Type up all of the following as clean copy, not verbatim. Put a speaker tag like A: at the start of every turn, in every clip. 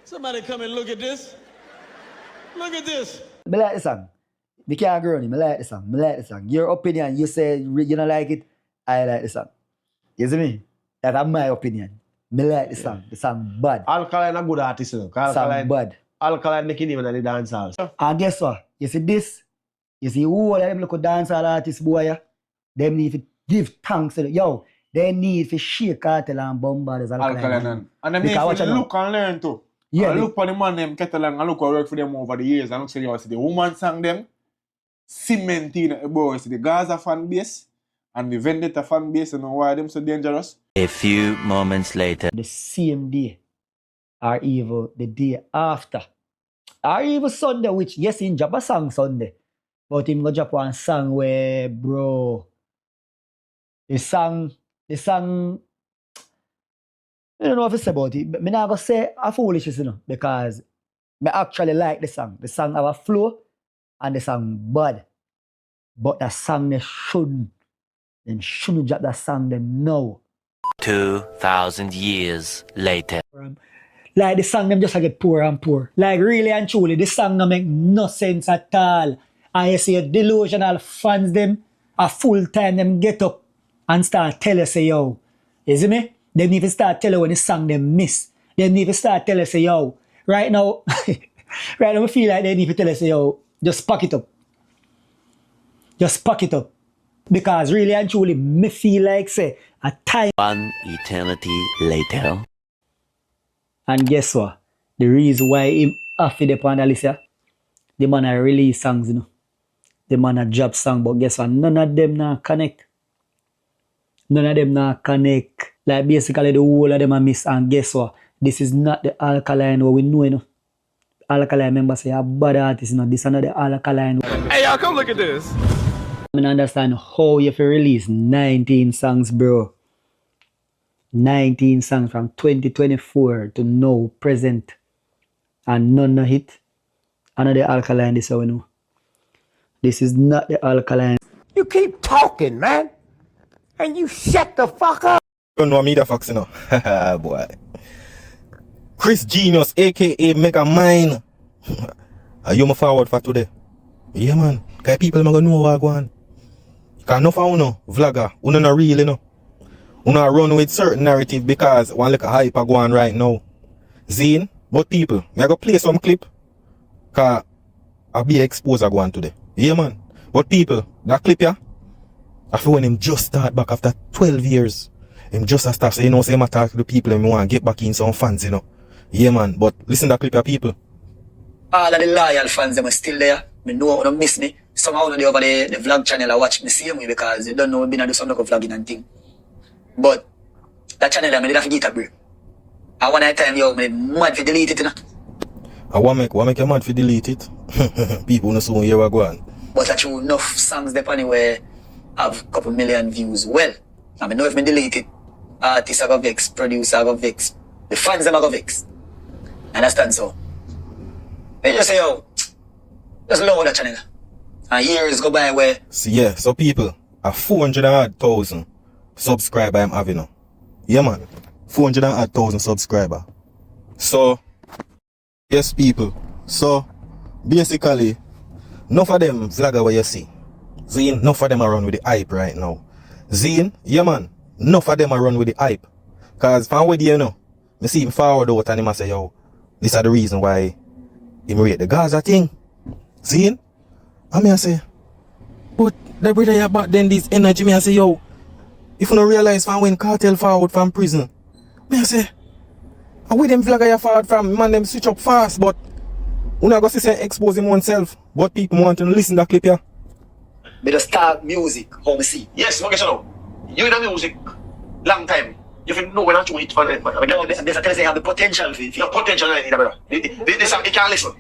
A: Somebody come and look at this. Look at this.
B: I like the song. We can't agree on it. I like the song. I like the song. Your opinion, you say you don't like it. I like the song. You see me? That's my opinion. I like the song. The song bad.
C: Alkaline a good artist, you know.
B: Song bad.
C: Alkaline making even the dancehall.
B: And guess what? You see this? You see who all of them look at dancehall artists, boy, yeah? Them need to give thanks to them. Yo, they need to shake Kartel and bombard
D: Alkaline. And they need to look and learn too.
B: Yeah,
D: and look for the man them Kartel and look how work for them over the years. And look see the woman sang them, cementing boy, see the Gaza fan base and the Vendetta fan base, you know why them so dangerous?
E: A few moments later.
B: The same day, or even the day after, or even Sunday, which yes, in drop a song Sunday, but him go drop one song where, bro, the song, I don't know what to say about it, but I'm not going to say a foolishness, you know, because I actually like the song. The song have a flow and the song bad. But the song they shouldn't drop that song them now.
E: 2,000 years later.
B: Like the song them just get poor and poor. Like really and truly, the song don't make no sense at all. And you see a delusional fans them, a full time them get up and start tell us say, yo, you see me? They need to start telling when the song they miss. They need to start telling us, say, yo, right now, right now I feel like they need to tell us, say, yo, just pack it up. Just pack it up. Because really and truly, me feel like, say, a time.
E: One eternity later.
B: And guess what? The reason why him after the on the list, yeah, the man a release songs, you know. The man a drop song, but guess what? None of them now connect. None of them now connect. Like basically the whole of them are miss, and guess what? This is not the Alkaline what we know, you know. Alkaline members say a bad artist, you know. This is not the Alkaline.
A: Hey, y'all, come look at this.
B: I don't understand how you have release 19 songs, bro. 19 songs from 2024 to now, present. And none of it. Another Alkaline, this is how we know. This is not the Alkaline.
F: You keep talking, man. And you shut the fuck up.
G: Don't know me the fucks, you know. Haha, boy. KRISH GENIUS, aka Mega Mine. Are you my forward for today? Yeah, man. Cause people are gonna know what I go on. Cause no for uno, vlogger, uno not real, you know. Uno run with certain narrative because one like a hype go on right now. Zine, but people, me I go play some clip. Cause I be exposed I go on today. Yeah, man. But people, that clip, yeah. I feel when him just start back after 12 years. Him just a start, so you know, say him talk to the people and me want to get back in some fans, you know. Yeah, man, but listen to that clip of people.
B: All of the loyal fans, them are still there. Me know how to miss me. Somehow they over the vlog channel I watch me same way because they don't know we've been do some local vlogging and thing. But that channel I did have to get a break. And one time, yo, me mad to delete it, you know.
G: I want make you mad to delete it. People no soon hear what go on.
B: But I true enough songs there anywhere have a couple million views. Well, I mean, know if me delete it, artists are going to vex, producer are going to vex, the fans are going to vex. Understand so? They just say, yo, just lower that channel. And years go by where...
G: See, yeah, so people, a 400,000 subscriber I'm having now. Yeah, man. 400,000 subscriber. So, yes, people. So, basically, enough of them vlogger what you see. Zine, enough of them are run with the hype right now. Zine, yeah, man. Enough of them are run with the hype. Because from where you know, I see him forward out and him say, yo, this is the reason why him rate the Gaza thing. Zine? I mean, I say, but the brother you back then this energy, me I say, yo, if you don't realize from when Kartel forward from prison, me I say, and with them vlogger you forward from, man, them switch up fast, but you not going to say expose him oneself, but people want to listen to that clip here.
B: Me just start music, how me see.
C: Yes, okay, so you in the music, long time. You feel know when I'm doing it for them.
B: No, there's a tell you have the potential for it.
C: The potential in it, brother. This song, you can't listen.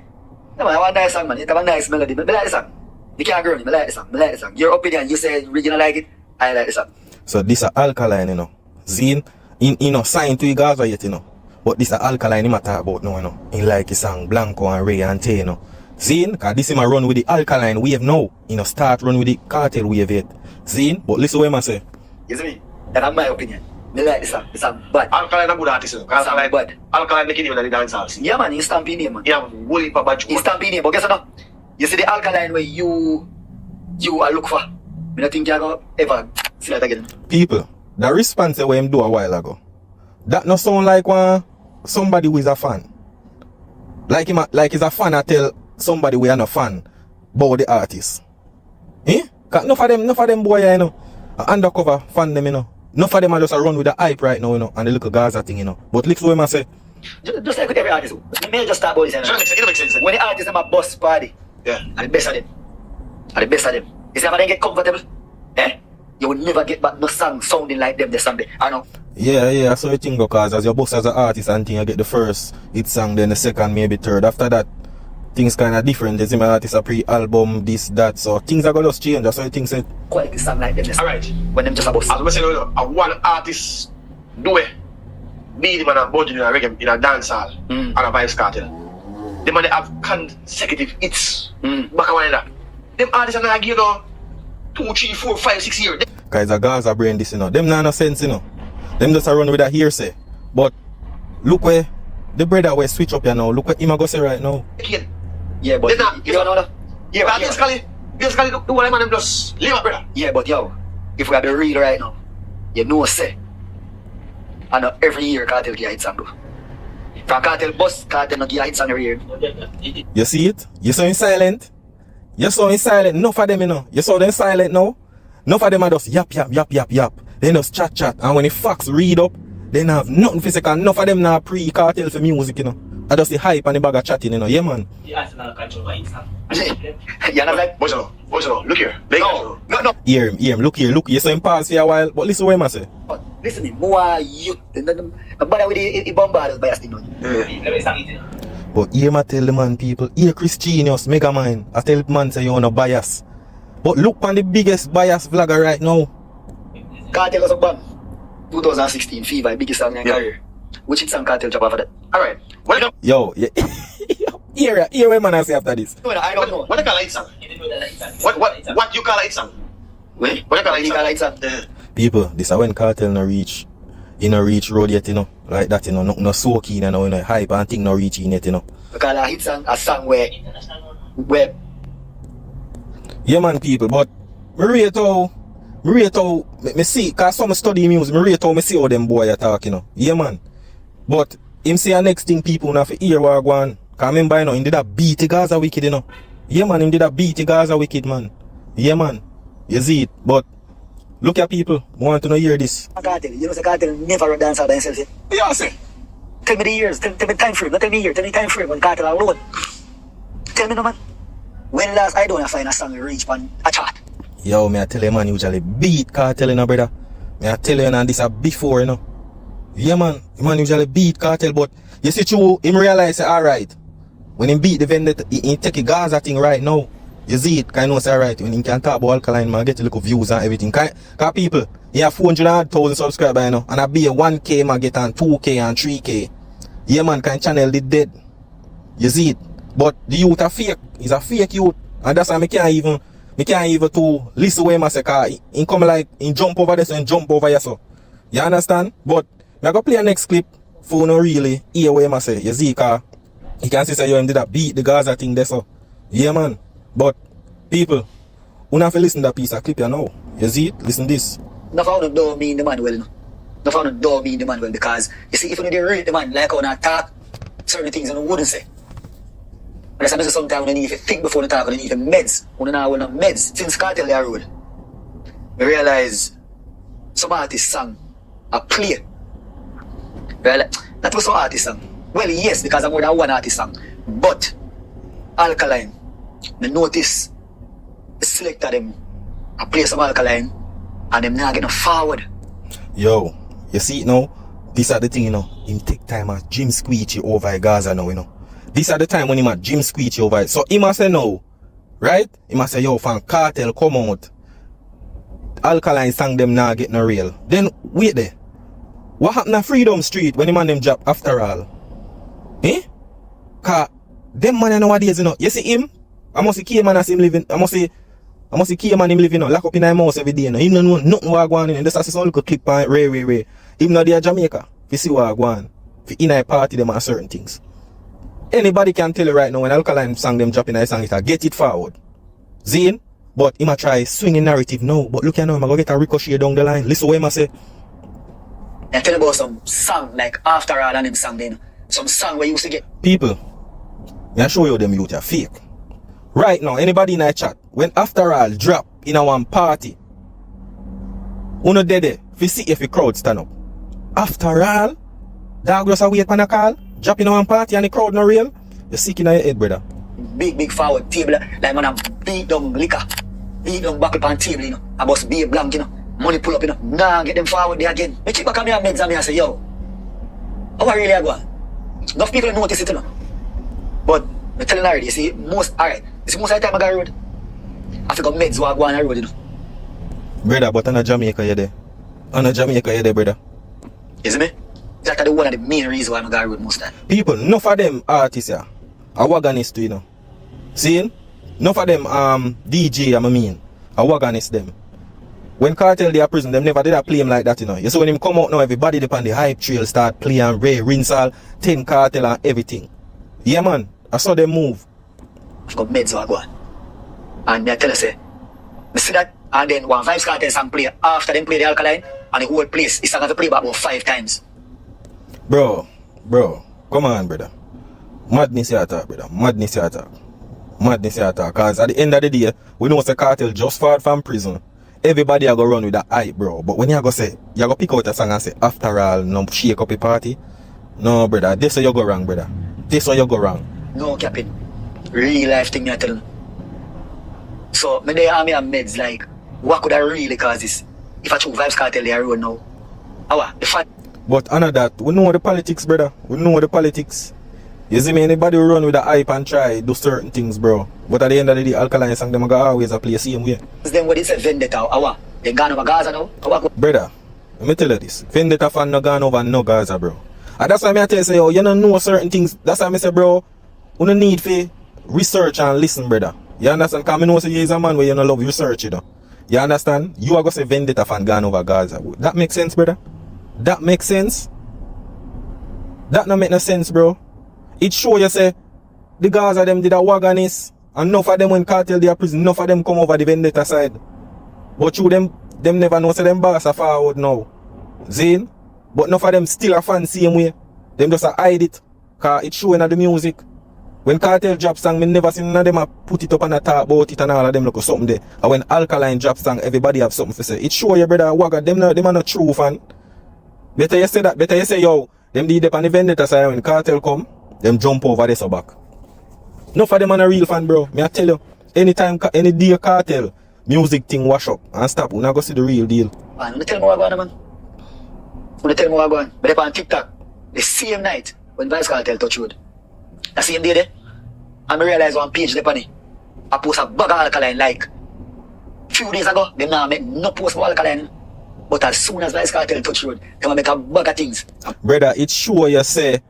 B: No, man, I want a nice song, man. It have a nice melody. I like the song. You can't agree with me. I like the song. I like the song. Your opinion, you say you like it. I like the song.
G: So this is Alkaline, you know. Zine, you know, signed to Gaza yet, you know. But this is Alkaline he matter about now, you know. He like his song Blanco and Ray and Tay, you know. Zine, cause this is my run with the Alkaline wave now. You know, start run with the Kartel wave yet. Zine, but listen what I say.
B: You see me? That's my opinion. Me like the song bad.
C: Alkaline a good artist, you know.
B: Sound bad.
C: Alkaline making you in the dancehall scene.
B: Yeah man, he stamp in name man.
C: He have whole for badge.
B: He stamp in name, but guess what? You see the Alkaline where you are look for. Me not think you go ever see that again.
G: People, the response that him do a while ago, that no sound like somebody who is a fan. Like he's a fan I tell somebody we are not fan about the artist. Eh? Cause enough of them boy, you know, undercover fan them, you know. Enough of them are just a run with the hype right now, you know, and the little Gaza thing, you know. But listen what I say.
B: Just like with every artist. Me just start about this.
C: So it makes sense.
B: When the artists have a bus party,
C: Yeah.
B: are the best of them. Are the best of them. You see how they get comfortable? Eh? You will never get back no song sounding like them the song they. I know.
G: Yeah, so you think because as your boss as an artist and thing, you get the first hit song, then the second, maybe third. After that, things kind of different. There's my artist a pre-album, this, that. So things are going to just change. That's why you think say.
B: Quality song like them the song.
C: Alright.
B: When them just a bus.
C: As we say, a one artist do it. Be the man and budget in a reggae, in a dancehall, and a vybzkartel. The man they have consecutive hits. Back away that. Them artists are not give you 2, 3, 4, 5, 6 years.
G: Guys, a Gaza brain this, you know. Them not no sense, you know. Them just a run with a hearsay. But look where the brother will switch up, you know. Look what him a go say right now.
B: Yeah, but you don't know that. Yeah,
C: Basically, the one man them just leave up, brother.
B: Yeah, but yo, if we are the real right now, you know say, I know every year Kartel get a hit song though. From Kartel bus, Kartel not get a hit song every year.
G: You see it? You saw him silent? You saw him silent. Enough of them, you know. You saw them silent now? Enough of them are just yap. They just chat. And when the facts read up, they don't have nothing physical. Enough of them now pre-Kartel for music, you know. I just the hype and the bag of chatting, you know. Yeah, man.
B: You're not like...
C: Boys, look here.
B: No.
G: Hear him. Look here. You saw him pass for a while. But listen what him say.
B: But listen to me, more you... No bother with the bombarders bias thing on you.
G: But hear me tell the man, people. Hear KRISH GENIUS, Mega Man. I tell the man say you want no bias. But look on the biggest bias vlogger right now.
B: Kartel was a bang. 2016 Fever, biggest song in your career. Which hit song Kartel drop after that?
C: Alright. What you
G: Yo, yeah. Hear what man I say after this.
B: No, I don't know.
C: What you call a hit song? What you call a hit song?
B: Wait,
C: What you call a hit
B: you
C: song?
B: call a hit song?
G: People, this is when Kartel no reach. He no reach road yet, you know. Like that, you know. No so keen, you know. Hype and thing no reach in yet, you know.
B: Because a hit song, a song where
G: yeah, man, people, but me rate how me see, cause some study music, me rate how me see how them boy attack, you know. Yeah, man. But him say a next thing people now for hear what go on. Cause remember, you know, him did a beat the Gaza wicked, you know. Yeah, man, him did a beat the Gaza wicked, man. Yeah, man. You see it, but look at people, want to know hear this.
B: Kartel, you know, the Kartel never run dance out by himself.
C: Yeah, say.
B: Tell me the years, tell me time frame, not tell me year, tell me time frame when Kartel alone. Tell me no man. When last I don't find a song reach on a chart.
G: Yo, me I tell you, man, usually beat Kartel, you know, brother. Me I tell you, and this a before, you know. Yeah, man usually beat Kartel, but you see, true, him realize, say, alright, when him beat the vendetta, he take a Gaza thing right now. You see it, kind of say, alright, when he can talk about Alkaline, man, get a little views and everything. Cause people, he have 400,000 subscribers, you know, and I be a 1K, man, get on 2K and 3K. Yeah, man, kind channel did dead. You see it. But the youth are fake. He's a fake youth. And that's why I can't even to listen to him and say, cause he come like, he jump over this and jump over here, so. You understand? But, I go play a next clip for no really hear what him say. You see, cause he can say, yo, him did that beat the Gaza thing there, so. Yeah, man. But, people, you have to listen to that piece of clip, you know. You see it? Listen this.
B: No found don't mean the man well, no. No found don't mean the man well, because, you see, if you didn't rate the man, like how not talk, certain things you wouldn't say. And that's why sometimes when you need to think before you talk, when you need to meds. When you know when meds, since Kartel they are road, we realize some artists song a play. Right? That was some artist song. Well, yes, because I'm more than one artist song. But Alkaline, the notice the selector them I play some Alkaline and them not getting forward.
G: Yo, you see it now? This are the thing, you know. Him take time at Jim Squeechy over Gaza now, you know. This are the time when him at Jim Squeechy over it. So he must say no. Right? He must say, yo, fan Kartel come out. Alkaline sang them now get no real. Then wait there. What happened at Freedom Street when the man them drop after all? Eh? Cause them man nowadays, you know. You see him? I must see K-man as him living. I must see I must see key man him live, you know, lock up in a house every day, you know. Him no know nothing what go on in him. Just as some little clip on Ray. Him not there Jamaica. If you see what go on. If in a party them are certain things. Anybody can tell you right now when Alkaline sang them drop in a song, it get it forward. Zine? But he might try swinging narrative now. But look here now, I'm going to get a ricochet down the line. Listen what I say.
H: I tell you about some song like After All and them song then. Some song where you used to get
G: People, I show you them youth are fake. Right now, anybody in a chat, when After All drop in a one party, uno dead there, if you see if the crowd stand up. After All, dog just a wait for a call, drop in a one party and the crowd not real, you're sick in your head, brother.
H: big forward table like man beat down liquor, beat down buckle pan table, you know. I bust be a blank, you know. Money pull up, you know. Nah, get them forward there again. Me keep back on me and meds and me and say, yo, how I really go on? Enough people notice it, you know. But I'm telling you already, you see, most of the time I got road. I forgot meds who are going on the road, you know.
G: Brother, but on a Jamaica you there. On a Jamaica you there, brother.
H: You see me? That's the one of the main reasons why I got road most of the time.
G: People, enough of them artists here are wagganists too, you know. See? Enough of them DJ, I mean, are wagganists them. When Kartel they are prison, them never did a play him like that, you know. You see when him come out now, everybody upon the hype trail start playing Ray, Rinsal, 10 Kartel and everything. Yeah man, I saw them move.
H: I've got meds who are going. And I tell you, say, I see that, and then one vybzkartel song play after them play the Alkaline, and the whole place is going to play back about 5 times.
G: Bro, come on, brother. Madness here talk, brother. Madness here talk. Cause at the end of the day, we know the Kartel just fought from prison. Everybody are gonna run with that hype, bro. But when you go say, you go pick out a song and say, After All, no shake up a party. No, brother. This is where you go wrong, brother. This is where you go wrong.
H: No, Captain. Real life thing, I tell you. So, when they have me on meds, like, what could I really cause this? If I choose vybzkartel, they are road now. The fact.
G: But under that, we know the politics, brother. We know the politics. You see me, anybody who run with the hype and try do certain things, bro. But at the end of the day, Alkaline song them gonna always play the same way.
H: Then what is a vendetta? They gone over Gaza now?
G: Brother, let me tell you this. Vendetta fan no gone over no Gaza, bro. And that's why I tell you, say, yo, you don't know certain things. That's why I say, bro, you don't need to research and listen, brother. You understand? Because I know say you is a man where you don't love research, you know. You understand? You are going to say vendetta fan gone over Gaza. That makes sense, brother? That makes sense? That don't make no sense, bro. It show you say the Gaza them did a wagganis and enough of them when Kartel they are prison, enough of them come over the vendetta side. But you them never know say them boss are forward now. Zane? But enough of them still a fan same way. Them just a hide it. Cause it showing at the music. When Kartel drop song, me never seen none of them a put it up and a talk about it and all of them look at something there. And when Alkaline drop song, everybody have something to say. It show you brother wagga, them are not true fan. Better you say that, better you say yo, them did up on the vendetta side when Kartel come. Them jump over this or back. Enough of them are a real fan, bro. Me I tell you, anytime, any day Kartel, music thing wash up and stop, we not go see the real deal.
H: Man, you tell me what going on, man. You tell me what going on. But on TikTok, the same night when vybzkartel touch road, the same day there, and I realize one page there, I post a bag of Alkaline like few days ago, they now make no post for Alkaline. But as soon as vybzkartel touch road, they make a bag of things.
G: Brother, it's sure you say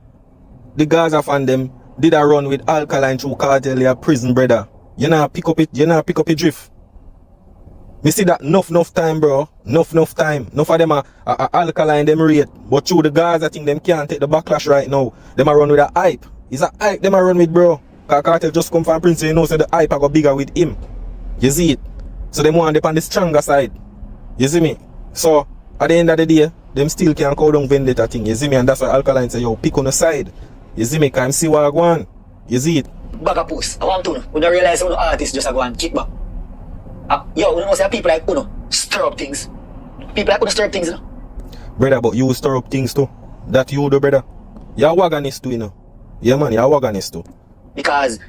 G: the Gaza fan them did a run with Alkaline through Kartel their prison, brother. You know pick up it, drift. Me see that enough time, bro. Enough time. Enough of them are Alkaline them rate. But through the Gaza thing, them can't take the backlash right now. Them a run with a hype. It's a hype them a run with, bro. Cause Kartel just come from prison, you know, so the hype a go bigger with him. You see it? So them want them on the stronger side. You see me? So at the end of the day, them still can't call down vendetta thing. You see me? And that's why Alkaline say, yo, pick on the side. You see me? Can see what I go on. You see it?
H: Bag of post. I want to know. We don't realize how the artists just go and kick back. Yo, you know say people like Uno stir up things. People like Uno stir up things, you know.
G: Brother, but you stir up things too. That you do, brother. You're a wagganist too, you know. Yeah, man, you're a wagganist too.
H: Because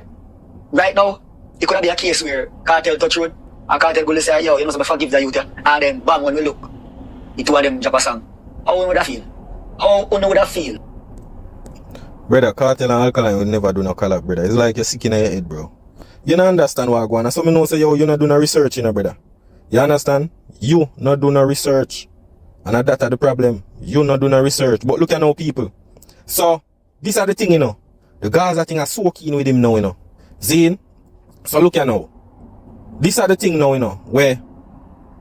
H: right now, it could be a case where Kartel touch road and Kartel go to say, yo, you know, so I forgive the youth, and then bang, when we look, the two of them drop a song. How would that feel? How would that feel?
G: Brother, Kartel and Alkaline will never do no collab, brother. It's like you're sick in your head, bro. You don't understand what I go on. So me know say, yo, you not do no research, you know, brother. You understand? You not do no research. And that's the problem. You not do no research. But look at now, people. So, these are the thing, you know. The Gaza thing are so keen with him now, you know. Zane. So look at now. this are the thing now, you know, where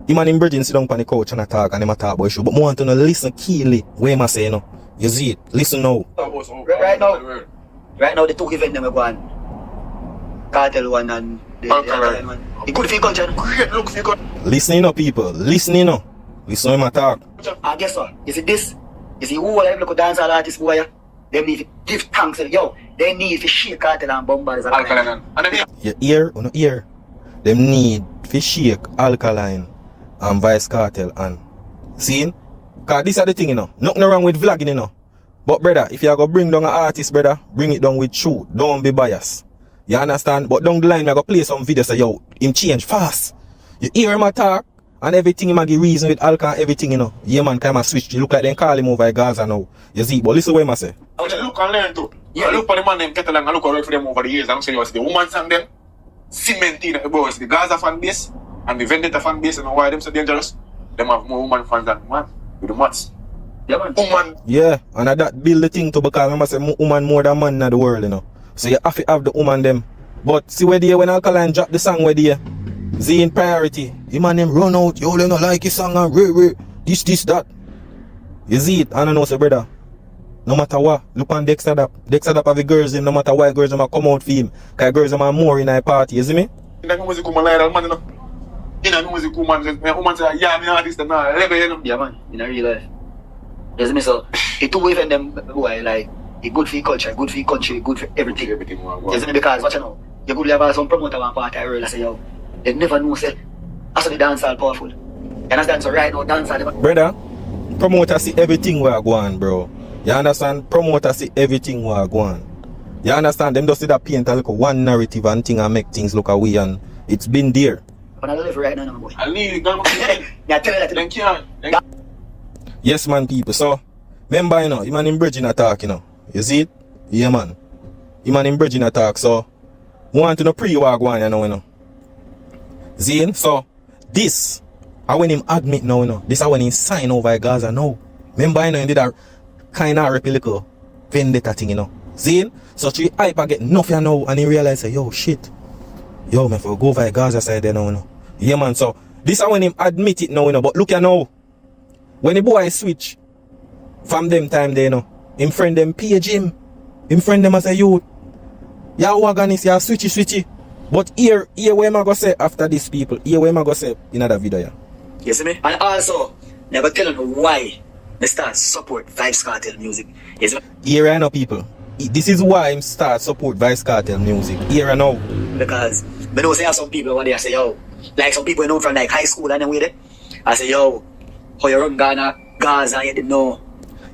G: him and him bridging sit down on the couch and talk and him a talk about issue. But I want to know, listen keenly where him a say, you know. You see it? Listen now.
H: Right now, the two events them are going. Kartel one and the Alkaline one. It good for your culture. Great look for your culture.
G: Listen, you know, people. Listen, you know. Listen him a talk.
H: And guess what? You see this? You see who are local dancehall artists who are here? They need to give thanks. Yo, they need to shake Kartel and Bombers.
C: Alkaline.
G: You hear or no hear? Them need to shake Alkaline and vybzkartel and see? Cause this are the thing, you know. Nothing wrong with vlogging, you know. But brother, if you are gonna bring down an artist, brother, bring it down with truth. Don't be biased. You understand? But down the line, I go play some videos say, yo, him change fast. You hear him attack and everything him a give reason with alcohol, everything, you know. Yeah man, kind of switch. You look like them call him over Gaza now. You see, but listen what him say.
D: Look and learn too. Yeah, look for the man them Kartel and look how work for them over the years. I'm saying the woman sang them, cementing the boys, the Gaza fan base and the Vendetta fan base, and why them so dangerous. Them have more woman fans than man with the mats. Yeah man. Woman.
G: Yeah, and that build the thing too because I say woman more than man in the world, you know. So you have to have the woman them. But see where they when Alkaline drop the song where they see in priority. The man them run out, yo, they don't like his song and this, that. You see it, I don't know, say brother. No matter what, look on Dexter Dap. Dexter Dap have the girls in, no matter what girls them come out for him. Cause girls them are more in a party, you see me?
D: In the music woman like that man, you know. In the music woman say, yeah, me artist and now, you know.
H: Yeah man, in a real life. You see me, so it two even them who are like, it's good for your culture, good for your country, good for everything. You see me, because watch you know, you could have some promoter one party I really say, yo, they never know say, that's the dancehall powerful. You understand? So right now, dancehall.
G: Brother, promoters see everything we are going, bro. You understand? Promoters see everything we are going. You understand? Them just see that paint and look one narrative and thing and make things look away and it's been there.
H: But I live right now, boy.
D: I need to
H: yeah, tell you that.
D: Thank you.
G: Yes man people, so remember you know, him and him bridging attack, you know. You see it? Yeah man. Him and him bridging attack, so want to know pre-wagwan, you know. See? So this I when him admit now, you know. This is when he sign over Gaza now. Remember you know he did a kind of replica vendetta thing, you know. See? So she hype get enough you know and he realize say, yo shit. Yo man for go over Gaza side there now, you know. Yeah man, so this is when him admit it now, you know. But look you now. When the boy switch from them time there, you know, him friend them page him. Him friend them as a youth. Yeah, waggan is yeah switchy. But here where am I gonna say after these people? Here where am I gonna say in another video, yeah.
H: You see me? And also, never tell them why they start support vybzkartel music. You see me?
G: Here I know people. This is why him start support vybzkartel music. Here I know.
H: Because I know say some people when they say, yo, like some people you know from like high school and then with it. I say, yo, how you run Ghana, Gaza, you didn't know.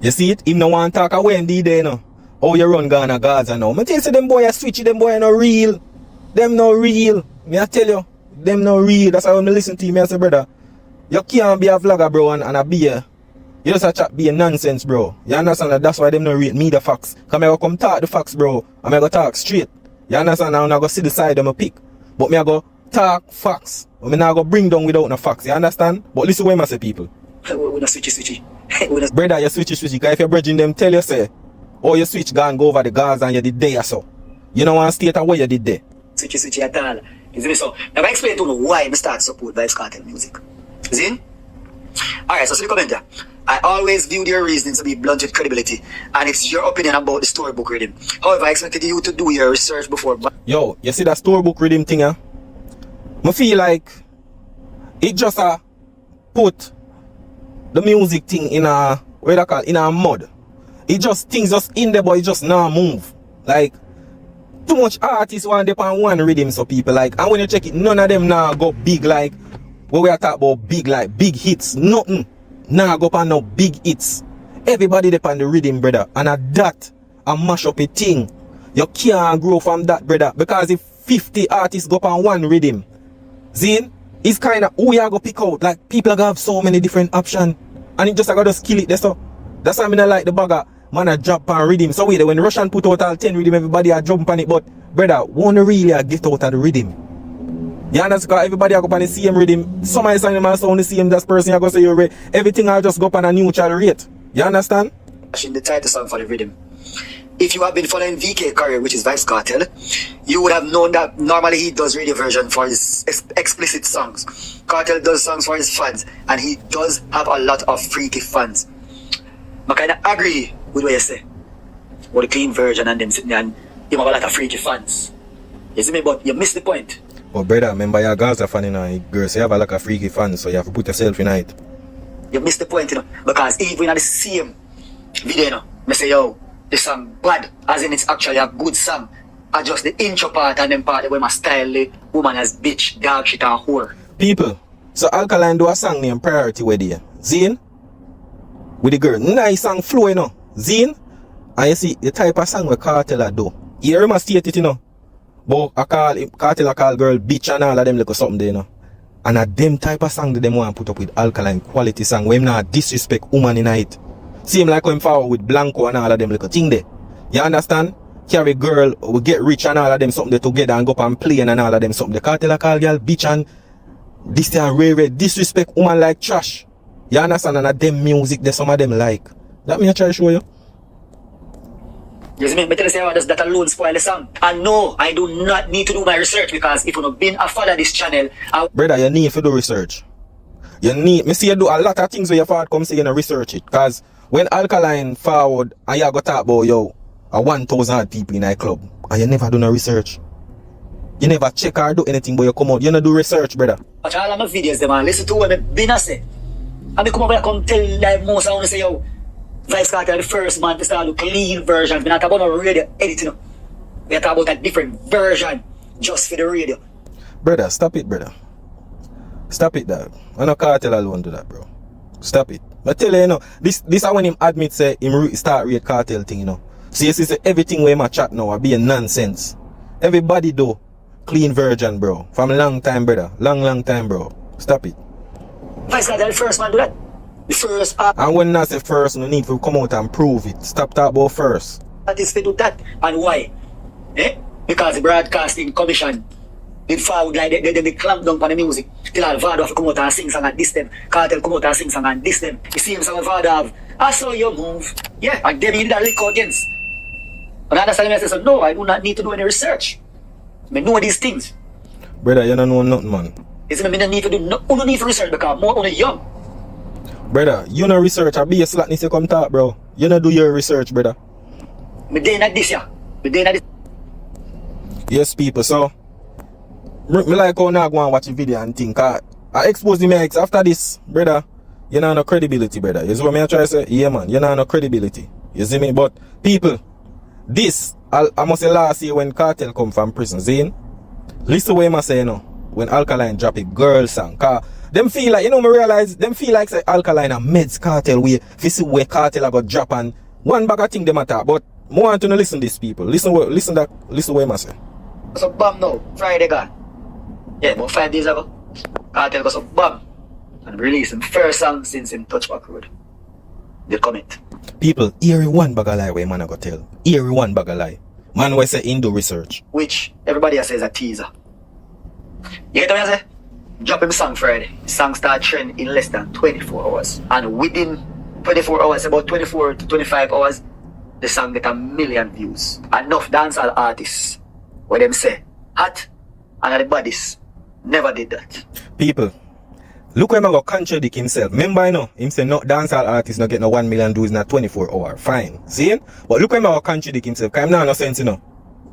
G: You see it? Him no want talk away in there, no. How you run Ghana, Gaza now. I tell you, them boy are switchy, them boy are no real. Them no real. Me I tell you, them no real. That's why when I listen to you, I say, brother, you can't be a vlogger, bro, and a beer. You just a chat be a nonsense, bro. You understand that? That's why them no rate me the facts. Cause I go come talk the facts, bro. And I go talk straight. You understand? Now I go see the side of my pick. But me I go talk facts. I mean I go bring down without no facts. You understand? But listen what I say, people.
H: We're not switchy.
G: Brother, you switchy. Cause if you're bridging them, tell you say, oh you switch go over the Gaza and you did there so. You know one state of where you did there.
H: Switchy at all. You see me? So now I explain to you why I start support vybzkartel music. See? Alright, so see the comment there. I always view their reasoning to be blunt with credibility, and it's your opinion about the storybook rhythm. However, I expected you to do your research before.
G: Yo, you see that storybook rhythm thing, huh? I feel like it just put the music thing in a what they call in a mud. It just things just in there, but it just now move. Like too much artists want to on one rhythm, so people like, and when you check it, none of them now go big like what we are talking about big like big hits. Nothing. Now go on no big hits. Everybody depend the rhythm, brother. And at that, I mash up a thing. You can't grow from that, brother. Because if 50 artists go on one rhythm, Zane, it's kind of who you are going to pick out. Like, people are going to have so many different options. And it just got to skill it. That's why I mean I like the bagger. Man, I drop on rhythm. So wait, when Russian put out all 10 rhythm, everybody are jump on it. But, brother, won't really get out of the rhythm. You understand? Because everybody go up on the same rhythm. Some of the man sound the same, that person you go say you're everything I'll just go up on a neutral rate. You understand?
H: In the title song for the rhythm. if you have been following VK career, which is vybzkartel, you would have known that normally he does radio version for his explicit songs. Kartel does songs for his fans, and he does have a lot of freaky fans. I kind of agree with what you say. With the clean version and them sitting there and him have a lot of freaky fans. You see me? But you missed the point.
G: But brother, remember your Gaza fan, you know, girls, you have a lot of freaky fans, so you have to put yourself in it.
H: You missed the point, you know, because even in the same video, you know, I say, yo, the song bad, as in it's actually a good song. I just the intro part and then part where my style the woman as bitch, dog shit and whore.
G: People, so Alkaline do a song named Priority with you. Zine? With the girl. Nice song flow, you know. Zine? And you see the type of song where Kartel do. You hear him state it, you know. But Kartel call girl bitch and all of them little something there, you know. And a them type of song that them want to put up with Alkaline quality song where him not disrespect woman in it. Same like when forward with Blanco and all of them little thing there. You understand? Carry girl, we get rich and all of them something there together and go up and play and all of them something. The Kartel call girl bitch and this they are rare disrespect woman like trash. You understand? And them music there some of them like. That me I try to show you.
H: You see me? I tell you say does that alone spoil the song. And no, I do not need to do my research because if you have been a follower of this channel,
G: brother, you need to do research. You need, me see you do a lot of things where your father come say you know research it. Cause when Alkaline forward and you go talk about yo, a 1,000 people in a club and you never do no research. You never check or do anything but you come out. You don't do research, brother.
H: watch all of my videos them and listen to what I've been a say. And me come over here come tell like most I want to say yo, vybzkartel the first man to start with clean version. We not talk about no radio editing. We are talking about a different version just for the radio.
G: Brother, stop it, brother. Stop it, dog. I know Kartel alone do that, bro. Stop it. But tell you know, this is when him admit say him start read Kartel thing, you know. So you see say everything where him chat now be a nonsense. Everybody do clean version, bro. From a long time, brother. Long time, bro. Stop it.
H: vybzkartel the first man do that. The first
G: And when I say first, no need to come out and prove it. Stop talking about first.
H: artist to do that. And why? Eh? Because the broadcasting commission did forward like they clamp down on the music. Till all Vado have to come out and sing song and diss them. Kartel come out and sing song and diss them. You see him song Vado have, I saw you move. Yeah, and then he did a lick against. And I understand me, I say, so no, I do not need to do any research. I know these things.
G: Brother, you don't know nothing, man.
H: Isn't it? I need to do no, you don't need to research because more only young.
G: Brother, you know research. I be a slackness you come talk, bro. You don't do your research, brother.
H: Me day like this, yeah. Me day like this.
G: Yes, people, so me like how now go and watch the video and think. I expose the mics after this, brother. You know no credibility, brother. You see what I try to say? Yeah, man. You know no credibility. You see me? But people, this I must say last year when Kartel come from prison, Zane. Listen what I say, you know. When Alkaline drop a girl song, cause them feel like, you know, me realize them feel like say Alkaline and vybzkartel way. If you see where Kartel got drop and one bag of thing them attack, but more want to listen to these people. Listen what I say.
H: So bam now, Friday gone. Yeah, about 5 days ago, Kartel got some bam and released him first song since him touch back road. They comment.
G: People, hear one bag of lie where man I go tell. Hear one bag of lie. Man we say in do research.
H: Which everybody says a teaser. You get what I say? Drop him song Friday. The song start trend in less than 24 hours. And within 24 hours, about 24 to 25 hours, the song get 1 million views. Enough dancehall artists, what them say, hot, and the bodies never did that.
G: People, look where man go contradict himself. Remember, you know, him say no dancehall artists not get no 1 million views in a 24 hour. Fine. See? But look where man go contradict himself. Cause him not no sense, you know.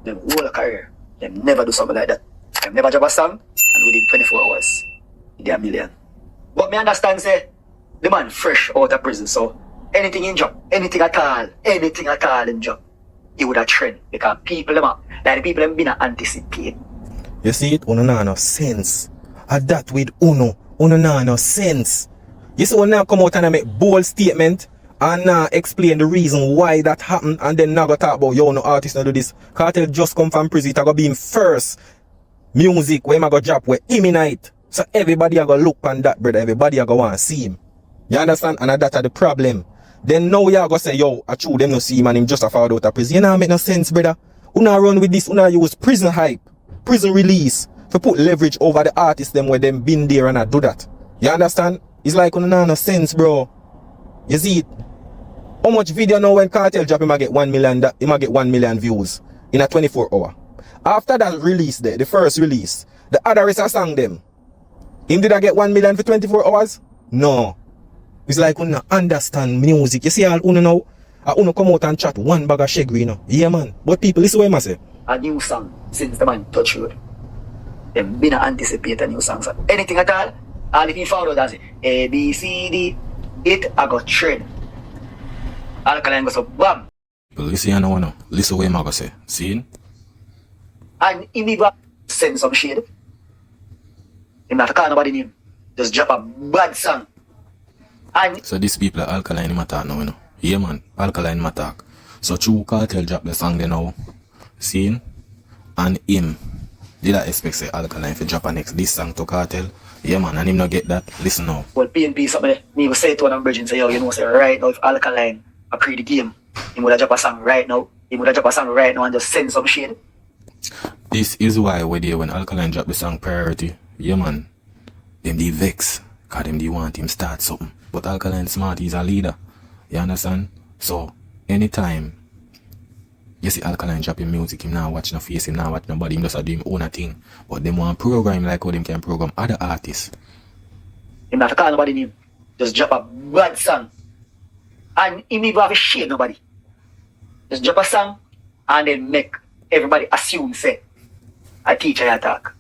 H: Them whole career, them never do something like that. Them never drop a song, and within 24 hours, they're 1 million. But me understand, say, the man fresh out of prison, so anything in drop, anything at all in drop, it would have trend. Because people, them, like the people, them been anticipate.
G: You see it? Uno nah no sense. And that with Uno nah no sense. You see when now come out and I make bold statement and now explain the reason why that happened and then now go talk about yo no artist not do this. Kartel just come from prison, it go be him first music where him go drop where him in it. So everybody a go look on that, brother. Everybody a go want to see him. You understand? And that's the problem. Then now you go say, yo, I true them no see him and him just a fall out of prison. You know make no sense, brother. Una run with this, una use prison hype, prison release to put leverage over the artists them where them been there and I do that. You understand? It's like una no sense, bro. You see it? How much video now when Kartel drop him a get 1 million, him a get 1 million views in a 24 hour. After that release there, the first release, the other is a song them. Him did I get 1 million for 24 hours? No. It's like you not understand music. You see all uno now, uno come out and chat one bag of shaggy, you know. Yeah man. But people, listen what I say.
H: A new song since the man touch road. Them been anticipate a new song. So anything at all if you found out as A, B, C, D, it I got trend. Alkaline goes up, bam.
G: But listen, I know, no. Listen what I'm going to say. See?
H: And he never send some shade. He not call nobody name. Just drop a bad song. And
G: so these people are Alkaline in my talk now, you know. Yeah man, Alkaline in my talk. So true Kartel drop the song they now. See? And him. Did I expect say Alkaline for drop a next this song to Kartel? Yeah man, and him not get that. Listen now.
H: well, PNP something me will say to one of Virgin say, yo, you know, say right now if Alkaline a pre the game, he would have drop a song right now. He would have drop a song right now and just send some shade.
G: This is why when Alkaline drop the song Priority, yeah man, them they vex, cause them they want him start something. But Alkaline smart, he's a leader. You understand? So anytime you see Alkaline dropping music, him now watch no face, him now watch nobody, him just do him own a thing. But them want program like how them can program other artists.
H: Him not call nobody name. Just drop a bad song. And he never have to shade nobody. Just drop a song and then make everybody assume say a teacher attack.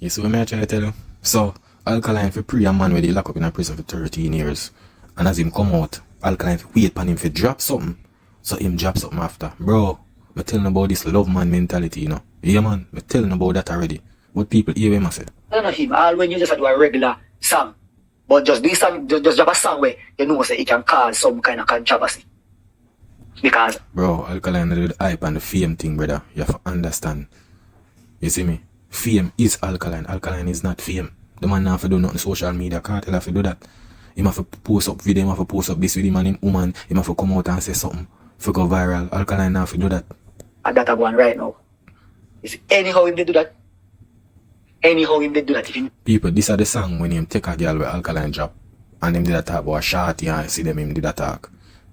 G: You see what I try to tell you? So Alkaline for pre a man where they lock up in a prison for 13 years. And as him come out, Alkaline for wait upon him for drop something. So him drop something after. Bro, I'm telling about this love man mentality, you know. Yeah man, I'm telling about that already. What people hear him say.
H: I don't know him, all when you just do a regular song. But just this song, just drop a song where you know say it can cause some kind of controversy. Because
G: bro, Alkaline do the hype and the fame thing, brother. You have to understand. You see me? Fame is Alkaline. Alkaline is not fame. The man have to do nothing social media. Kartel have to do that. He have to post up video, he have to post up this with him and him woman. He have to come out and say something for go viral. Alkaline have to do that.
H: and that I go on right now. Is anyhow him they do that? Anyhow him they do that if him
G: People, this are the song when him take a girl with Alkaline drop and him did attack about a shorty and see them him did attack.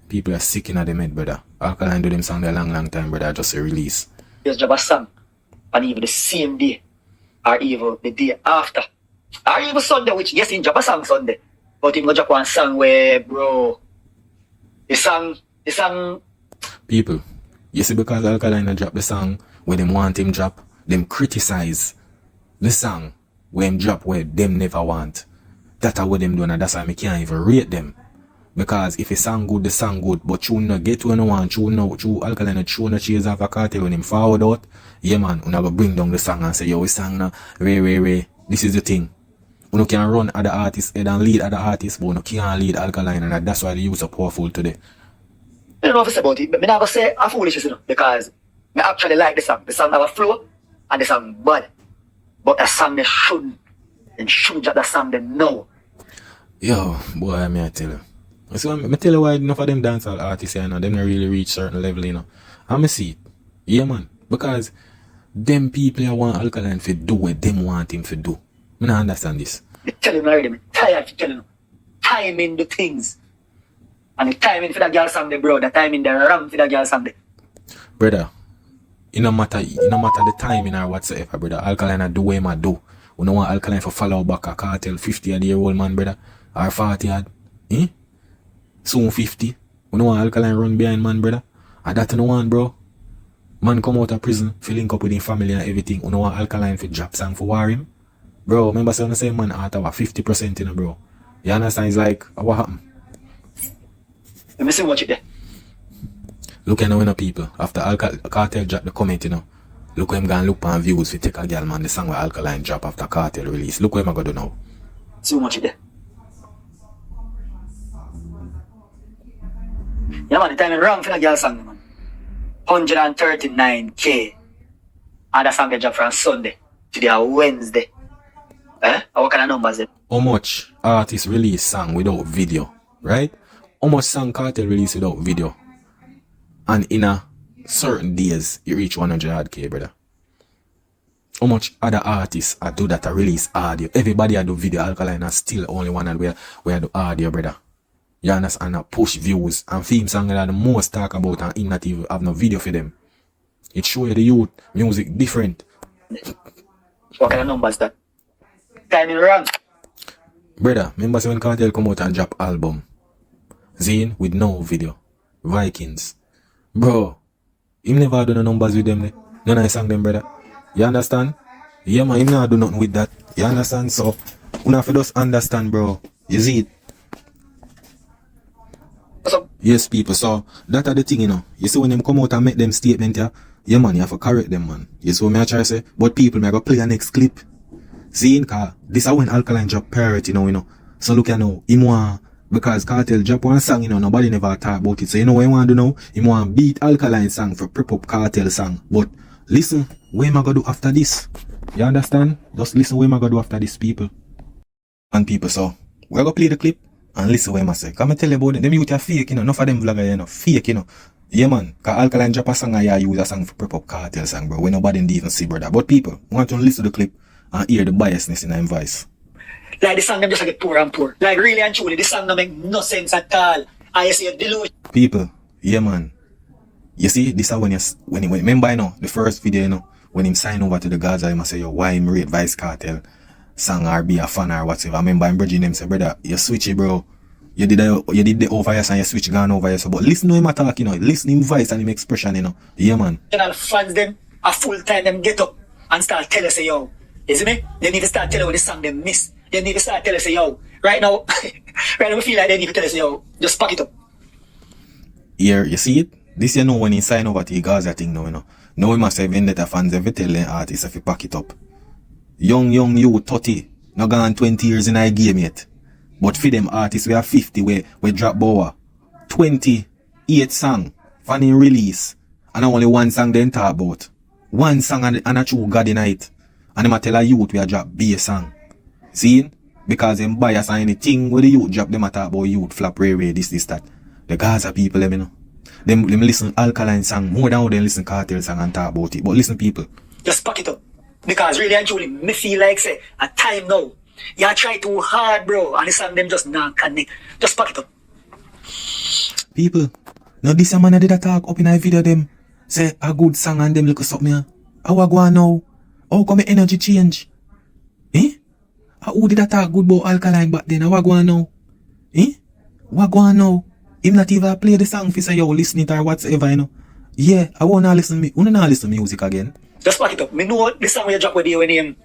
G: People are sick in the head, brother. Alkaline do them song there a long time, brother, just a release.
H: just drop a song and even the same day or even the day after. Or even Sunday, which yes he drop a song Sunday. But him go drop one song where bro the song
G: People, you see because Alkaline drop the song where them want him drop, them criticize the song where him drop where them never want. That's what them do and that's why I can't even rate them. Because if a song good, the song good, but you not get when you want, you know, you Alkaline, you no chase off a Kartel when him forward out, yeah man, you go bring down the song and say, yo, this song now, Ray, this is the thing. You can run other artists head and lead other artists, but you can't lead Alkaline, and that's why the youth are powerful today.
H: I don't know what to say about it, but I never say a foolishness, you know, because I actually like the song. The song have a flow and the song bad. But the song they shouldn't drop the song they know.
G: Yo, boy, I may tell you. So I tell you why enough of them dancehall artists, you know, them not really reach certain level, you know. I'm see it. Yeah man. Because them people I want Alkaline to do what them want him to do. I don't understand this.
H: I tell him already, I'm tired of telling him. Timing the things. And the timing for that girl song there, bro. The timing the wrong for that girl song there.
G: Brother, it no matter the timing or whatsoever, brother. Alkaline do what I do. We don't want Alkaline to follow back a Kartel 50-year-old man, brother. Or 40 odd. Eh? Soon 50. We don't want Alkaline run behind man, brother. And that no one, bro. Man come out of prison, link up with his family and everything. We don't want Alkaline to drop song for war him. Bro, remember saying the same man out of 50% in a bro. You understand? It's like, what happened?
H: Let me see watch it there.
G: Look at now people. After Kartel drop the comment, you know. Look how him gonna look on views to take a girl man the song where Alkaline drop after Kartel release. Look what I'm gonna do now.
H: See watch it there. Yeah man, the timing wrong for that girl song, man. 139K. And that song get dropped from Sunday. Today are Wednesday. What kind of numbers it?
G: How much artists release song without video, right? How much song Kartel release without video? And in a certain days, you reach 100K, brother. How much other artists do that release audio? Everybody do video. Alkaline is still only one where do audio, brother. You understand? And push views. And theme song that the most talk about and in not even have no video for them. It show you the youth music different.
H: What kind of numbers that? Timing wrong.
G: Brother, remember when Kartel come out and drop album? Zane with no video. Vikings. Bro, him never do no numbers with them. None of song them, brother. You understand? Yeah, man, him never do nothing with that. You understand? So, you have to just understand, bro. You see it?
H: What's up?
G: Yes, people. So, that are the thing, you know. You see when them come out and make them statement, yeah, man, you have to correct them, man. You see what I try to say? But people, may go play a next clip. See, cause this is when Alkaline drop priority now, you know. So look at now, him want, because Kartel drop one song, you know, nobody never talk about it. So you know what he want to do now? He want beat Alkaline song for prep up Kartel song. But listen, what am I gonna do after this? You understand? Just listen what am I gonna do after this, people. And people, so we're gonna play the clip and listen what I say. Come and tell you about it. Them youth are fake, you know. Enough of them vloggers, you know, fake, you know. Yeah, man. Cause Alkaline drop a song and you use a song for prep up Kartel song, bro. When nobody even see, brother. But people want to listen to the clip and hear the biasness in their voice.
H: Like the song them just get poor and poor. Like really and truly, this song don't make no sense at all. I see a delusion.
G: People, yeah, man. You see, this is when he remember, you know, the first video, you know, when him sign over to the Gaza, he must say, yo, why him rate vybzkartel song or be a fan or whatever. I remember him bridging him say, brother, you switch it, bro. You did the over here and you switch gone over here. So, but listen to him attack, you know, listen to him voice and him expression, you know. Yeah, man.
H: Fans them a full time them get up and start tell us, say, yo, you see me? They need to start telling what the song them miss. They need to start telling us, say, yo, right now, we feel like they need to tell us, yo, just pack it up.
G: Here, you see it? This you know when he sign over to the Gaza thing now, you know. Now he must have vendetta fans every tell the artists if you pack it up. Young you 30, not gone 20 years in a game yet. But for them artists we are 50 we drop bower. 28 song, funny release. And only one song they talk about. One song and a true God in it. And them tell a youth we a drop B song. See? Because them bias and anything where the youth drop them a talk about youth flap railway, this, that. The Gaza people, them, you know. Them listen Alkaline song more than how they listen Kartel song and talk about it. But listen, people.
H: Just pack it up. Because really and truly, me feel like say, a time now. You try too hard, bro. And the song them just not connect. Just pack it up.
G: People. Now this man did a talk up in a video them. Say a good song and them look something. How I go on now? How come the energy change? Eh? Who did a talk good about Alkaline back then? How I go on now? Eh? What go on now? Him not even play the song for say yo listen it or whatever, you know. Yeah, I wanna listen to music again.
H: Just pack it up. Me know the song where you drop with you when him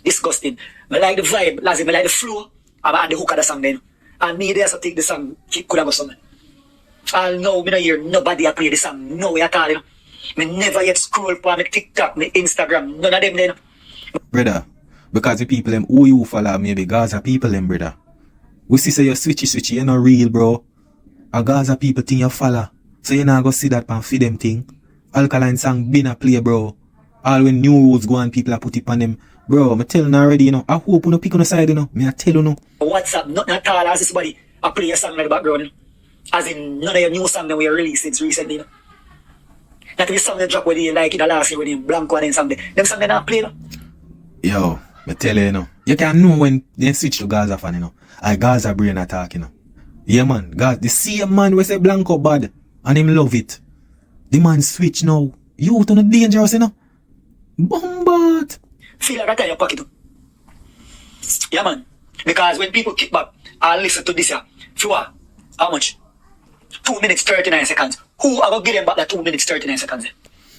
H: disgusting. I like the vibe, Lazim, I like the flow, and the hook of the song then. And me there so take the song, could have got something. I'll know, me no hear nobody play the song, no way at all, you know. Me never yet scroll for my TikTok, my Instagram, none of them then.
G: Brother, because the people them who you follow maybe Gaza people them, brother. We see say you switchy, you not real, bro. A Gaza people think you follow. So you not go see that pan feed them thing. Alkaline song been a play, bro. All when new rules go on, people are put it on them. Bro, me tell you already, you know. I hope you no pick on the side, you know. Me I tell you, no.
H: WhatsApp, nothing at all as this body. I play a song in the background, you know. As in, none of your new song that we released since recently, you know. Not the song that drop with you like in the last year with him, Blanco and then something. Them song they not play, you know.
G: Yo, me tell you, you know. You can know when they switch to Gaza fan, you know. I Gaza brain attack, you know. Yeah, man. God, the same man we say Blanco bad. And him love it. The man switch now. You to the dangerous, you know. Bombard.
H: Feel like I tell you pocket up. Yeah, man. Because when people kick back and listen to this here, how much? 2 minutes 39 seconds. Who are gonna give them back that 2 minutes 39 seconds?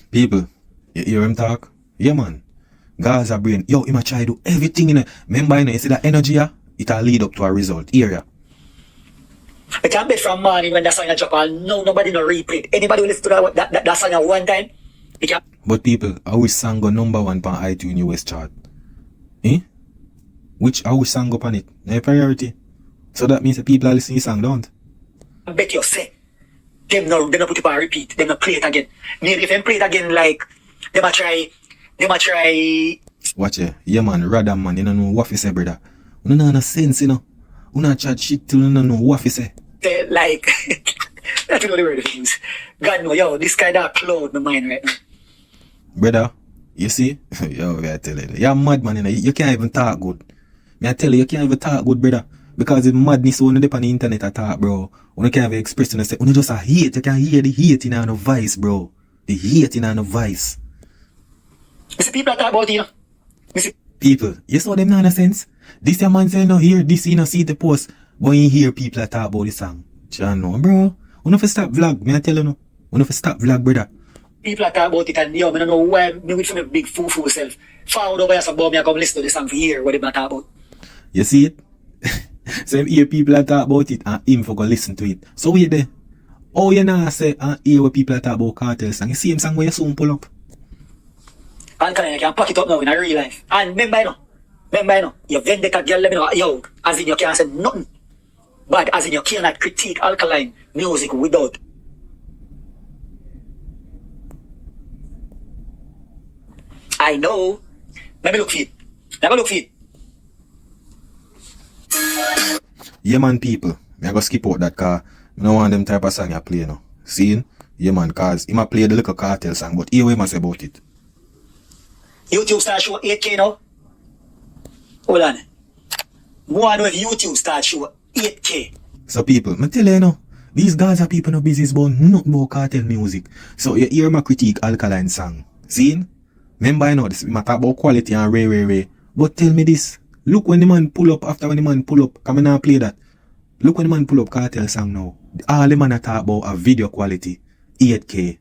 G: People, you hear him talk? Yeah, man. Gaza brain. Yo, him a try to do everything in it. Remember, you know, you see that energy, it'll lead up to a result. Here,
H: I can bet from morning when that song drop, nobody no replay. Anybody who listen to that song at one time, it can.
G: But people, I wish song go number 1 on iTunes US chart. Eh? Which I wish song go on it. No priority. So that means the people are listening to song, don't?
H: I bet you say, them no put it on repeat, them no play it again. Maybe if them play it again, like, them a try.
G: Watch it. Yeah, man, rather man, you don't know what you say, brother. You don't know sense, you know. You don't chat shit till you don't know what you say.
H: Like, that's the word of use. God know, yo, this guy that cloud my mind right now.
G: Brother, you see? Yo, I tell you. You're a mad man, you know. You can't even talk good. Me I tell you can't even talk good, brother. Because the madness when you on the internet attack, bro. When you can't have expressed and say, when you just a hate, you can hear the hate in a voice, bro. The hate in a voice.
H: You see people talk about it, you know. You see
G: People, you saw them nonsense? This your man say no hear this, you know, see the post, but you hear people talk about the song. John, no, bro. You know, stop vlog, me I tell you no. You know, stop vlog, brother.
H: people talk about it and yo, I don't know why me with my big foo self. Forward over here some boy, me I come listen to the song for year, what they talk about.
G: You see it? So if hear people that talk about it and him for go listen to it. So wait there. Oh, you know, say and hear what people that talk about Kartel song. You see him song where you soon pull up.
H: Alkaline, you can pack it up now in a real life. And remember, you know, your vendetta girl, let me know, yo, as in you can't say nothing. But as in you cannot critique Alkaline music without. I know. Let me look for it. Never look for it.
G: Yeah man people, I go skip out that car. I don't want them type of song you play now. See? Yeah man, cause he might play the little Kartel song, but here we must say about it.
H: YouTube start show 8K now. Hold on. More know if YouTube start show 8K.
G: So people, I tell you now, these guys are people no business about nothing about Kartel music. So you hear my critique Alkaline song. See? Remember I know this, we talk about quality and rare. But tell me this. Look when the man pull up, after when the man pull up, come and now play that. Look when the man pull up Kartel song now. All the man talk about a video quality, 8K.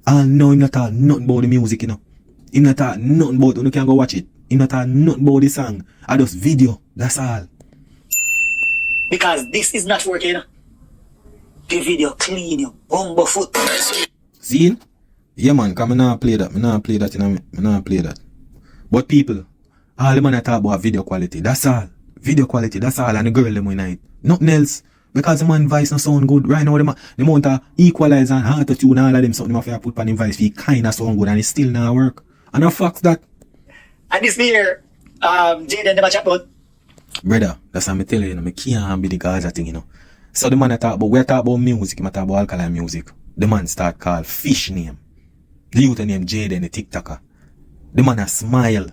G: All know him not talk nothing about the music, you know. Him not talk nothing about, you can go watch it. Him not talk nothing about the song. I just video, that's all.
H: Because this is not working. The video clean you, bumbo foot.
G: See? Yeah man, come and now play that. I now play that, you know. I now play that. But people, all the man talk about video quality, that's all. Video quality, that's all. And the girl them night. Nothing else. Because the man voice not sound good. Right now, the amount of equalize and auto-tune and all of them something have to put on the voice for kind of sound good and it still not work. And the fact that.
H: And this here, Jaden never chat about.
G: Brother, that's what I tell you, you know, I can't be the Gaza thing, you know. So the man talk about, we talk about music, he talk about Alkaline music. The man start call fish name. The youth name Jaden, the TikToker. The man a smile.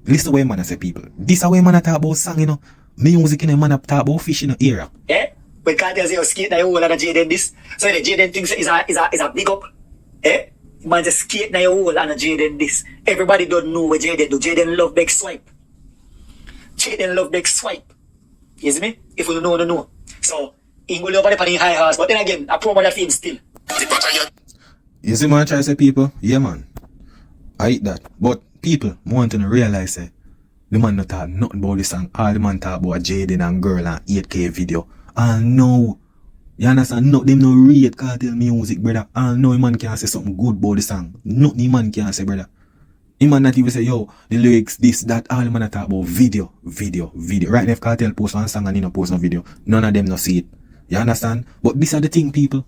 G: Listen to what man say people. This is what man talk about song, you know. Music, you know, man talk about fish in the era.
H: Eh? When Kartel say you skate na your hole and Jaden this. So the Jaden thinks is a big up. Eh? Man just skate na your hole and Jaden this. Everybody don't know what Jaden do. Jaden love big swipe. Jaden love big swipe. You see me? If you don't know. So, he go over the high horse. But then again, I promote that film still.
G: You see man try to say people? Yeah man. I eat that. But people want to realize that the man not talk nothing about this song. All the man talk about Jaden and girl and 8K video. And no. You understand? No, them no rate Kartel music, brother. And no man can say something good about the song. Nothing man can say, brother. He man not even say, yo, the lyrics, this, that, all the man talk about video. Right now if Kartel post one song and he no post no video, none of them no see it. You understand? But these are the thing, people.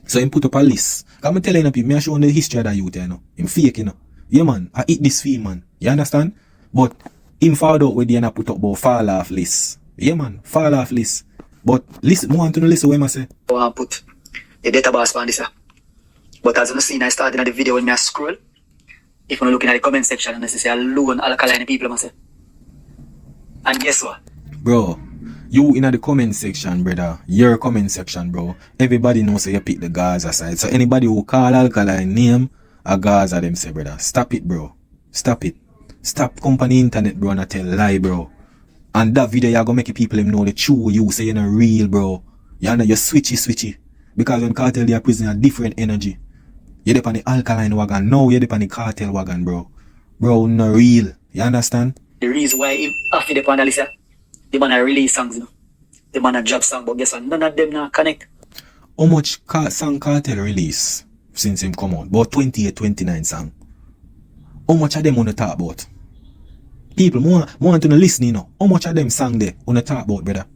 G: So him put up a list. Come tell you people, me I show the history of that youth, you know. Him fake, you know. Yeah man, I eat this fee, man. You understand? But him found out where they put up about fall off list. Yeah man, fall off list. But listen, I want to listen what I say.
H: I want to put the database on this. But as you see, I started the video when I scroll. If you're looking at the comment section and I say alone Alkaline people, I say. And guess what?
G: Bro, you in the comment section, brother. Your comment section, bro. Everybody knows so you pick the Gaza side. So anybody who call Alkaline name a Gaza them say, brother. Stop it, bro. Stop it. Stop company internet, bro, and I tell lie, bro. And that video you're gonna make people know the true you say you're not real, bro. You know you're switchy. Because when Kartel they are presenting a different energy. You're the on the Alkaline wagon. Now you're the on the Kartel wagon, bro. Bro, not real. You understand?
H: The reason why after the panel is the man release songs, you know. The man drop song, but guess what? None of them now connect.
G: How much song Kartel release since him come out? About 28, 29 song. How much of them wanna talk about? People want to listen, you know. How much of them song there wanna talk about, brother?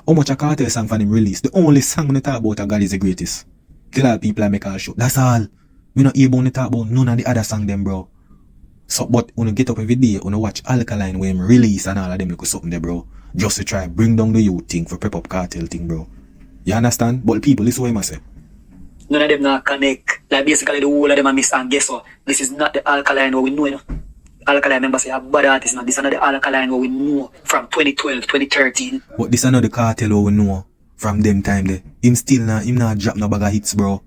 G: How much a Kartel song for him release? The only song wanna talk about God is the greatest. Tell all people I make all show. That's all. We not able to talk about none of the other song them, bro. So, but when you get up every day, when you watch Alkaline when him release and all of them look something there, bro. Just to try bring down the youth thing for prep up Kartel thing, bro. You understand? But people, listen what I must say.
H: None of them not connect. Like basically the whole of them are miss and guess what? This is not the Alkaline what we know, you know. Alkaline members say a bad artist. Now this another Alkaline what we know from 2012, 2013.
G: But this another Kartel what we know from them time there. Him not drop no bag of hits, bro.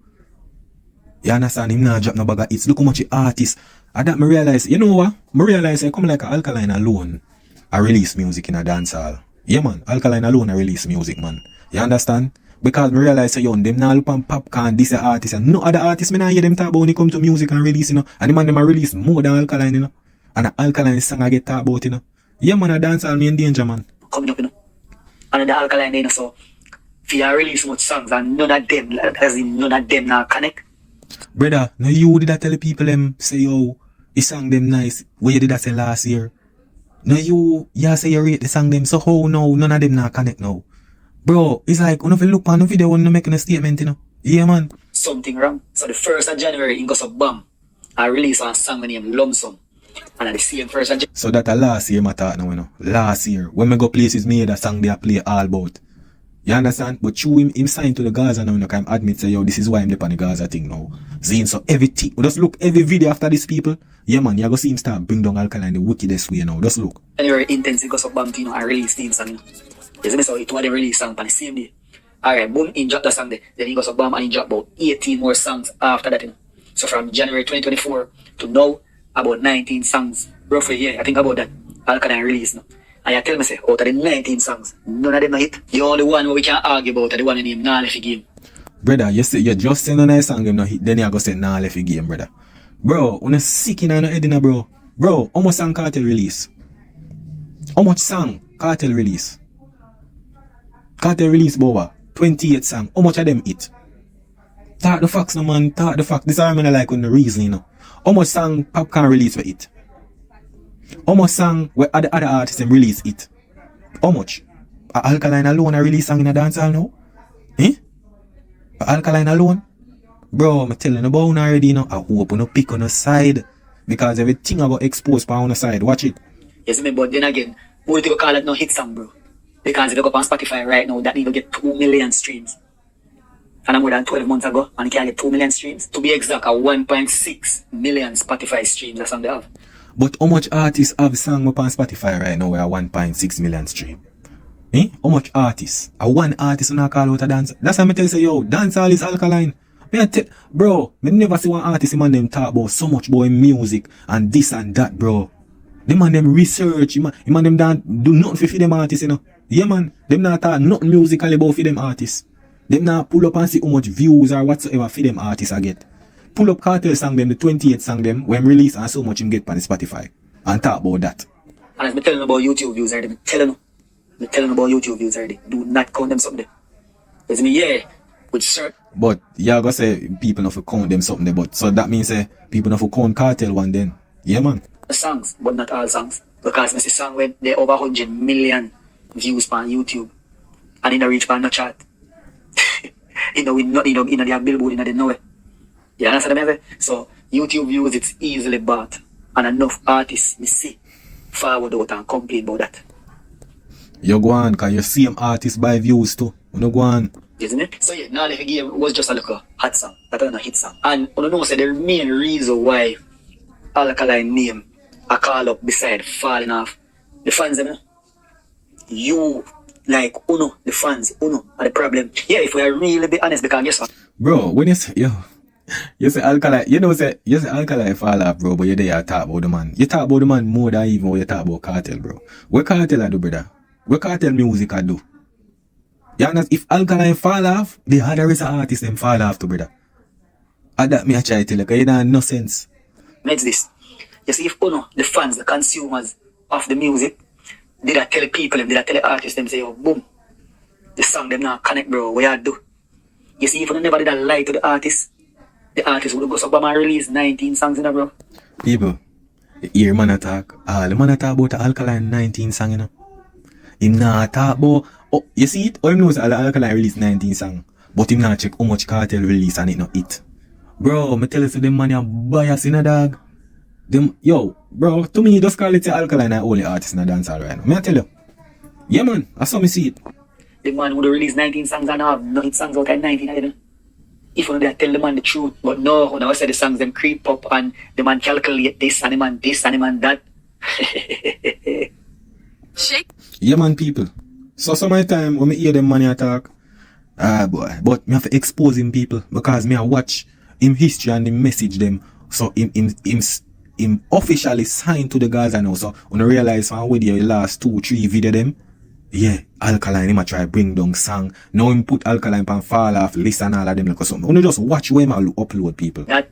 G: You understand? Him not drop no bag of hits. Look how much artists. And that me realize, you know what? Me realize I come like a Alkaline alone. I release music in a dancehall. Yeah man, Alkaline alone I release music, man. You understand? Because me realize say, yo, them now look on popcorn, this a artist, and no other artist me not hear them talk about when it come to music and release, you know. And the man them a release more than Alkaline, you know. And an Alkaline song I get talk about, you know. Yeah man, a dancehall me in danger, man.
H: Coming up, you know. And the Alkaline, you know, so if you release much songs and none of them, as in none of them now connect.
G: Brother, no you did that tell the people them say, yo, the song them nice. What you did that say last year? No you say you rate the song them, so how now none of them now connect now? Bro, it's like, when you look on the video, when you making a statement, you know. Yeah, man.
H: Something wrong. So the 1st of January, in goes a bomb. I release a song named Lump Sum. And at the same 1st of January.
G: So that a last year, my thought now, you know. Last year. When I go places, me that song they play all about. You understand? But through him signed to the Gaza now, you know, can admit, say, yo, this is why I'm on the Gaza thing now. Zine, so everything. Just look, every video after these people. Yeah, man, you're going to see him start bring down Alkaline the wickedest way now. Just look.
H: January intense, it goes a bomb, you know, I release the song, you know. You see me, so it was the release song on the same day. Alright, boom, he dropped the song there. Then he goes a bomb and he dropped about 18 more songs after that, you know. So from January 2024 to now, about 19 songs. Roughly, yeah, I think about that. Alkaline release now. And you tell me, say, out of the 19 songs, none of them no hit. The only one we can argue about is the one named Nah Left Game.
G: Brother, you say you just say none of the song them no hit, then you go say Nah Left Game, brother. Bro, when you sick in no head in bro. Bro, how much song Kartel release? How much song Kartel release? Kartel release, Boba. 28 songs. How much of them hit? Talk the facts, no man. Talk the facts. This is what I like on the reason, you know. How much song Popcorn release for it? How much song where other artists them release it? How much? Alkaline alone I release song in a dancehall now? Eh? Alkaline alone? Bro, I'm telling you about already, you know. I hope you no pick on the side. Because everything I got exposed on the side. Watch it.
H: Yes, me, but then again, who do you call it no hit song, bro? Because if you go up on Spotify right now, that need to get 2 million streams. And more than 12 months ago, and it can get 2 million streams. To be exact, a 1.6 million Spotify streams, that's what they have.
G: But how much artists have song up on Spotify right now where 1.6 million stream? Eh? How much artists? A one artist when I call out a dance. That's why I tell you, say, yo, dancehall is Alkaline. Bro, I never see one artist in man them talk about so much about music and this and that, bro. The man them research, the man them don't do nothing for them artists, you know. Yeah, man, them not talk nothing musically about for them artists. Them not pull up and see how much views or whatsoever for them artists I get. Pull up Kartel song them, the 28 song them, when release and so much him get on the Spotify. And talk about that.
H: And as me telling about YouTube views already, me telling about YouTube views already. Do not count them something there. It's me, yeah, with certain.
G: But yeah, go say people not for count them something there, but so that means people not for count Kartel one then. Yeah, man.
H: Songs, but not all songs. Because I see song when they over 100 million views on YouTube. And in the reach on no chart. You know, we not in the billboard, in the nowhere. You understand me? So YouTube views, it's easily bought. And enough artists, me see, forward out and complain about that.
G: You go on, cause you see them artists buy views too. You know, go on.
H: Isn't it? So yeah, Nah Left Game was just a little hot song. That was a hit song. And you know, the main reason why Alkaline name I call up beside falling off. The fans, you know? You, like, Uno, the fans, Uno, are the problem. Yeah, if we are really be honest, because guess what?
G: Bro, when you say, you say Alkaline, you say Alkaline fall off, bro, but you there talk about the man. You talk about the man more than even what you talk about Kartel, bro. What Kartel I do, brother? What Kartel music I do? You understand? If Alkaline fall off, the other is artists them fall off too, brother. And that me I try to tell you, because you don't have no sense.
H: It's this. You see, if Uno, the fans, the consumers of the music, did I tell people, did I tell the artists, them say, oh, boom, the song them not connect, bro, what you do? You see, if you never did a lie to the artist would go so bam and release 19 songs in a bro.
G: People, the ear man attack. The man attack about the Alkaline 19 song, you know. Him not talk about, oh, you see it? All him knows the Alkaline release 19 song. But him not check how much Kartel release and it not it. Bro, me tell you, so them man are bias in a dog. Them, yo, bro, to me, just call it the Alkaline and only artist in a dancehall right now. Me I tell you. Yeah, man, I saw me see it.
H: The man would release 19 songs and have no hit songs out at 19 of them. if you tell the man the truth. But no, when I say the songs them creep up and the man calculate this and the man that.
I: Shake.
G: Yeah, man, people. So some of the time when me hear them money talk, boy, but me have to expose him people because me I watch him history and him message them. So him officially signed to the Gaza now. So when I realize from where the last 2-3 video them, yeah, Alkaline him a try bring down song. Now him put Alkaline pan fall off list and all of them like something. When you just watch where him upload people.
H: That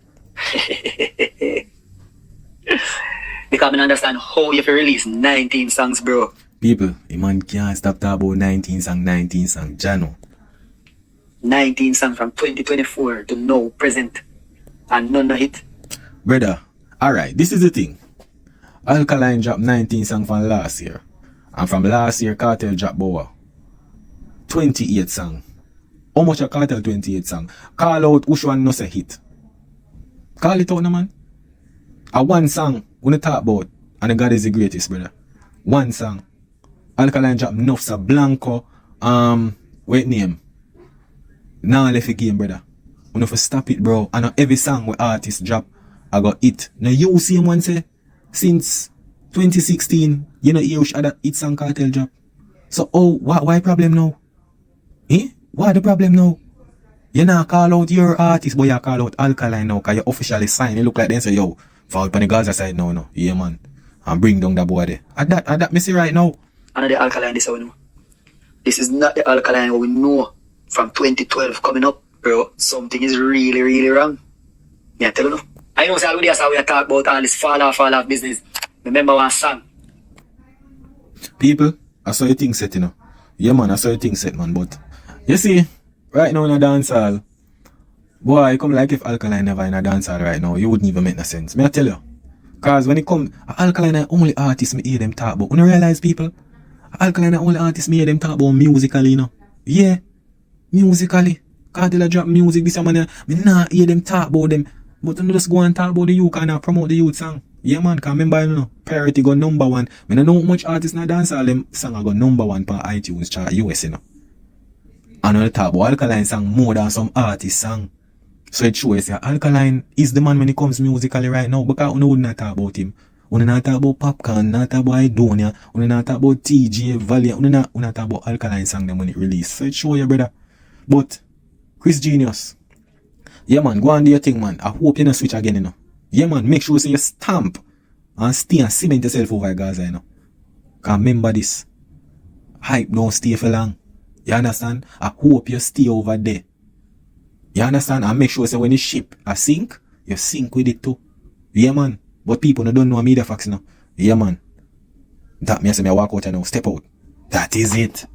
H: because I don't understand how you have release 19 songs, bro.
G: People, a man can't stop talking about 19 song, Jano.
H: 19 songs from 2024 to now present. And none of it.
G: Brother, alright, this is the thing. Alkaline dropped 19 songs from last year. And from last year, Kartel dropped Boa 28 songs. How much a Kartel 28 songs? Call out which one no say hit. Call it out, no man. A one song, when you talk about, and the God is the greatest, brother. One song. Alkaline drop Nufsa Blanco, wait name. Now left the game, brother. We have to stop it, bro. And every song where artists drop, I got it. Now you see him one say, since 2016, you know you should have hit song Kartel drop. So why problem now? Eh? Why the problem now? You not call out your artist, but you call out Alkaline now, cause you officially sign. You look like them say, yo, fall on the Gaza side now, no. Yeah, man. And bring down the boy there. At that me see right now.
H: Another Alkaline this one. This is not the Alkaline we know from 2012 coming up, bro. Something is really, really wrong. Yeah, tell you no. I know say already that's how we talk about all this fall off business. Remember one song.
G: People, I saw your thing set, you know. Yeah, man, I saw your thing set, man. But you see, right now in a dancehall, boy, it come like if Alkaline never in a dancehall right now, you wouldn't even make no sense. May I tell you? Cause when it come, Alkaline are only artists me hear them talk about. When you realize, people, Alkaline are only artists me hear them talk about musically, you know. Yeah, musically. Kartel drop music, this man, me not hear them talk about them. But you just go and talk about the youth and promote the youth song. Yeah, man, can remember, you know, Priority go #1. I don't know how much artists na dance all them song go #1 per iTunes chart US, you know. And on the top, Alkaline song more than some artist song. So it shows you, Alkaline is the man when it comes musically right now, because we would not talk about him. We not talk about Popcorn, not talk about Idonia, we not talk about TJ, Valiant, we not talk about Alkaline song them when it release. So it show you, brother. But, KRISH GENIUS, yeah man, go and do your thing, man. I hope you not switch again, you know. Yeah man, make sure you stamp and stay and cement yourself over Gaza, you know. Cause remember this, hype don't stay for long. You understand? I hope you stay over there. You understand? And make sure so when the ship sink, you sink with it too. Yeah man. But people don't know media facts now. Yeah man. That means I walk out and now step out. That is it.